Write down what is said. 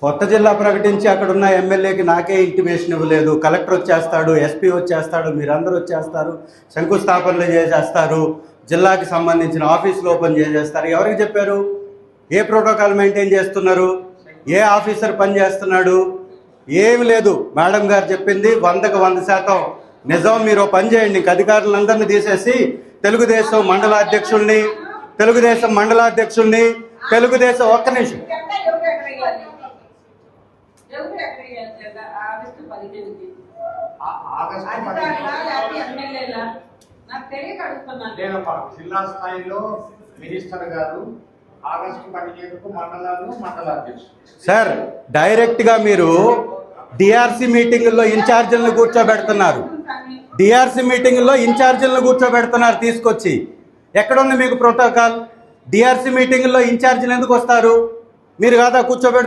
కొత్త జిల్లా ప్రకటించి అక్కడ ఉన్న ఎమ్మెల్యేకి నాకే ఇంటిమేషన్ ఇవ్వలేదు. కలెక్టర్ వచ్చేస్తాడు, ఎస్పీ వచ్చేస్తాడు, మీరందరూ వచ్చేస్తారు, శంకుస్థాపనలు చేసేస్తారు, జిల్లాకి సంబంధించిన ఆఫీసులు ఓపెన్ చేసేస్తారు. ఎవరికి చెప్పారు? ఏ ప్రోటోకాల్ మెయింటైన్ చేస్తున్నారు? ఏ ఆఫీసర్ పని చేస్తున్నాడు? ఏమి లేదు. మేడం గారు చెప్పింది 100కి 100% నిజం. మీరు పని చేయండి, ఇంక అధికారులందరినీ తీసేసి తెలుగుదేశం మండలాధ్యక్షుల్ని ఒక్క నిమిషం జిల్లా స్థాయిలో మినిస్టర్ గారు ఆగస్టు 15కు మండలాధ్యక్షులు సార్ డైరెక్ట్గా మీరు డిఆర్సీ మీటింగుల్లో ఇన్ఛార్జీలను కూర్చోబెడుతున్నారు తీసుకొచ్చి. ఎక్కడుంది మీకు ప్రోటోకాల్? డిఆర్సీ మీటింగుల్లో ఇన్ఛార్జీలు ఎందుకు వస్తారు? మీరు కాదా కూర్చోబెడుతున్నారు?